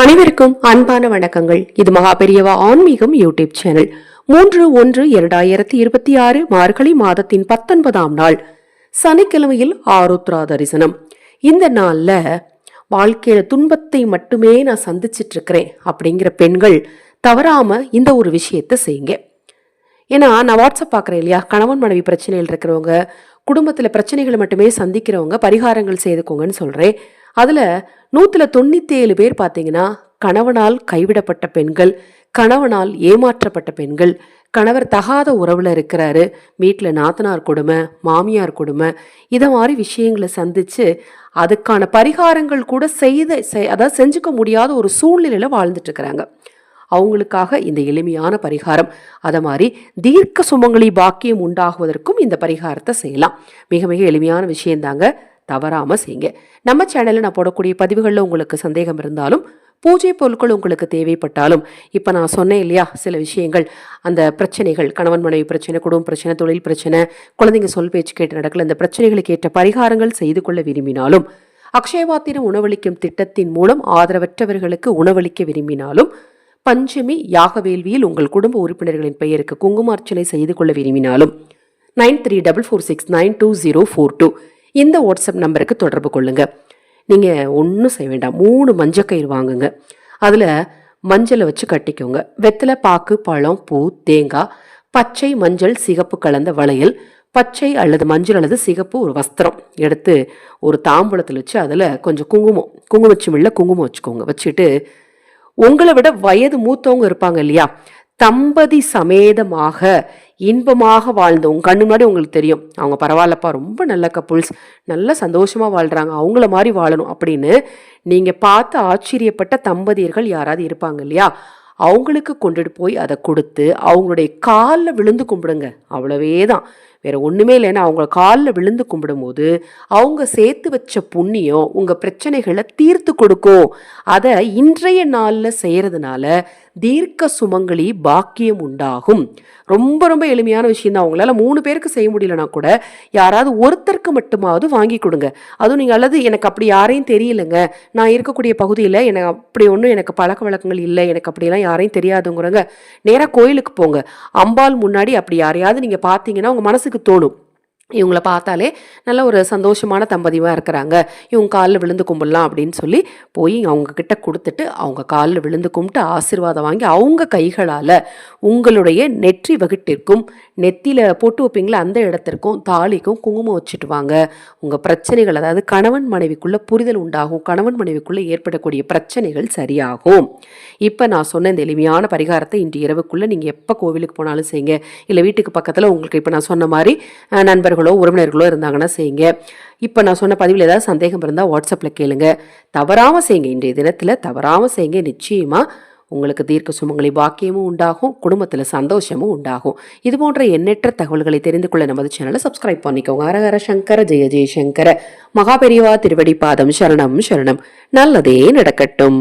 அனைவருக்கும் அன்பான வணக்கங்கள். இது மகாபெரியவா ஆன்மீகம் யூடியூப் சேனல். 3/1/2026 மார்கழி மாதத்தின் 19ஆம் நாள் சனிக்கிழமையில் ஆருத்ரா தரிசனம். இந்த நாள்ல வாழ்க்கையில துன்பத்தை மட்டுமே நான் சந்திச்சிட்டு இருக்கிறேன் அப்படிங்கிற பெண்கள் தவறாம இந்த ஒரு விஷயத்த செய்யுங்க. ஏன்னா நான் வாட்ஸ்அப் பார்க்குறேன் இல்லையா, கணவன் மனைவி பிரச்சனைகள் இருக்கிறவங்க, குடும்பத்தில் பிரச்சனைகளை மட்டுமே சந்திக்கிறவங்க பரிகாரங்கள் செய்துக்கோங்கன்னு சொல்கிறேன். அதில் 197 பேர் பார்த்தீங்கன்னா கணவனால் கைவிடப்பட்ட பெண்கள், கணவனால் ஏமாற்றப்பட்ட பெண்கள், கணவர் தகாத உறவில் இருக்கிறாரு, வீட்டில் நாத்தனார் கொடுமை, மாமியார் கொடுமை, இதை மாதிரி விஷயங்களை சந்தித்து அதுக்கான பரிகாரங்கள் கூட அதாவது செஞ்சுக்க முடியாத ஒரு சூழ்நிலையில் வாழ்ந்துட்டு இருக்கிறாங்க. அவங்களுக்காக இந்த எளிமையான பரிகாரம். அதை மாதிரி தீர்க்க சுமங்கலி பாக்கியம் உண்டாகுவதற்கும் இந்த பரிகாரத்தை செய்யலாம். மிக மிக எளிமையான விஷயந்தாங்க, தவறாமல் செய்யுங்க. நம்ம சேனலில் நான் போடக்கூடிய பதிவுகளில் உங்களுக்கு சந்தேகம் இருந்தாலும், பூஜை பொருட்கள் உங்களுக்கு தேவைப்பட்டாலும், இப்போ நான் சொன்னேன் இல்லையா சில விஷயங்கள், அந்த பிரச்சனைகள், கணவன் மனைவி பிரச்சனை, குடும்ப பிரச்சனை, தொழில் பிரச்சனை, குழந்தைங்க சொல் பேச்சு கேட்டு நடக்கல, இந்த பிரச்சனைகளுக்கு ஏற்ற பரிகாரங்கள் செய்து கொள்ள விரும்பினாலும், அக்ஷயபாத்திரம் உணவளிக்கும் திட்டத்தின் மூலம் ஆதரவற்றவர்களுக்கு உணவளிக்க விரும்பினாலும், பஞ்சமி யாக வேள்வியில் உங்கள் குடும்ப உறுப்பினர்களின் பெயருக்கு குங்குமார்ச்சனை செய்து கொள்ள விரும்பினாலும் 9366962042 இந்த வாட்ஸ்அப் நம்பருக்கு தொடர்பு கொள்ளுங்க. நீங்கள் ஒன்றும் செய்ய வேண்டாம். 3 மஞ்சக்கயிறு வாங்குங்க. அதில் மஞ்சளை வச்சு கட்டிக்கோங்க. வெத்தலை, பாக்கு, பழம், பூ, தேங்காய், பச்சை, மஞ்சள், சிகப்பு கலந்த வளையல், பச்சை அல்லது மஞ்சள் அல்லது சிகப்பு ஒரு வஸ்திரம் எடுத்து ஒரு தாம்பூலத்தில் வச்சு அதில் கொஞ்சம் குங்குமச்சிமில்ல குங்குமம் வச்சுக்கோங்க. வச்சுட்டு உங்களை விட வயது மூத்தவங்க இருப்பாங்க இல்லையா, தம்பதி சமேதமாக இன்பமாக வாழ்ந்தவங்க கண்ணு முன்னாடி உங்களுக்கு தெரியும், அவங்க பரவாயில்லப்பா, ரொம்ப நல்ல கப்புள்ஸ், நல்ல சந்தோஷமாக வாழ்கிறாங்க, அவங்கள மாதிரி வாழணும் அப்படின்னு நீங்கள் பார்த்து ஆச்சரியப்பட்ட தம்பதியர்கள் யாராவது இருப்பாங்க இல்லையா, அவங்களுக்கு கொண்டுட்டு போய் அதை கொடுத்து அவங்களுடைய காலில் விழுந்து கும்பிடுங்க. அவ்வளவே தான், வேற ஒன்றுமே இல்லைன்னா அவங்க காலில் விழுந்து கும்பிடும் போது அவங்க சேர்த்து வச்ச புண்ணியம் உங்கள் பிரச்சனைகளை தீர்த்து கொடுக்கும். அதை இன்றைய நாளில் செய்கிறதுனால தீர்க்க சுமங்கலி பாக்கியம் உண்டாகும். ரொம்ப ரொம்ப எளிமையான விஷயம் தான். அவங்களால 3 பேருக்கு செய்ய முடியலனா கூட யாராவது ஒருத்தருக்கு மட்டுமாவது வாங்கி கொடுங்க. அதுவும் நீங்கள், அல்லது எனக்கு அப்படி யாரையும் தெரியலைங்க, நான் இருக்கக்கூடிய பகுதியில் எனக்கு அப்படி ஒன்றும் எனக்கு பழக்க வழக்கங்கள் இல்லை, எனக்கு அப்படியெல்லாம் யாரையும் தெரியாதுங்கிறவங்க நேராக கோயிலுக்கு போங்க. அம்பாள் முன்னாடி அப்படி யாரையாவது நீங்கள் பார்த்தீங்கன்னா உங்கள் மனசுக்கு தோணும், இவங்கள பார்த்தாலே நல்ல ஒரு சந்தோஷமான தம்பதியாக இருக்கிறாங்க, இவங்க காலில் விழுந்து கும்பிடலாம் அப்படின்னு சொல்லி போய் அவங்கக்கிட்ட கொடுத்துட்டு அவங்க காலில் விழுந்து கும்பிட்டு ஆசீர்வாதம் வாங்கி அவங்க கைகளால் உங்களுடைய நெற்றி வகிட்டிற்கும், நெத்தியில் போட்டு வைப்பீங்களா அந்த இடத்திற்கும், தாலிக்கும் குங்குமம் வச்சுட்டு வாங்க. உங்கள் பிரச்சனைகள், அதாவது கணவன் மனைவிக்குள்ளே புரிதல் உண்டாகும், கணவன் மனைவிக்குள்ளே ஏற்படக்கூடிய பிரச்சனைகள் சரியாகும். இப்போ நான் சொன்ன இந்த எளிமையான பரிகாரத்தை இன்று இரவுக்குள்ளே நீங்கள் எப்போ கோவிலுக்கு போனாலும் செய்யுங்க. இல்லை வீட்டுக்கு பக்கத்தில் உங்களுக்கு இப்போ நான் சொன்ன மாதிரி நண்பர்களோ உறவினர்களோ இருந்தாங்கன்னா செய்யுங்க. இப்போ நான் சொன்ன பதிவில் ஏதாவது சந்தேகம் இருந்தால் வாட்ஸ்அப்பில் கேளுங்க. தவறாமல் செய்யுங்க, இன்றைய தினத்தில் தவறாமல் செய்யுங்க. நிச்சயமாக உங்களுக்கு தீர்க்க சுமங்கலி பாக்கியமும் உண்டாகும், குடும்பத்தில் சந்தோஷமும் உண்டாகும். இது போன்ற எண்ணற்ற தகவல்களை தெரிந்து கொள்ள நமது சேனலை சப்ஸ்கிரைப் பண்ணிக்கோங்க. ஹரஹர சங்கர ஜெய ஜெயசங்கர. மகாபெரிவா திருவடி பாதம் சரணம் சரணம். நல்லதே நடக்கட்டும்.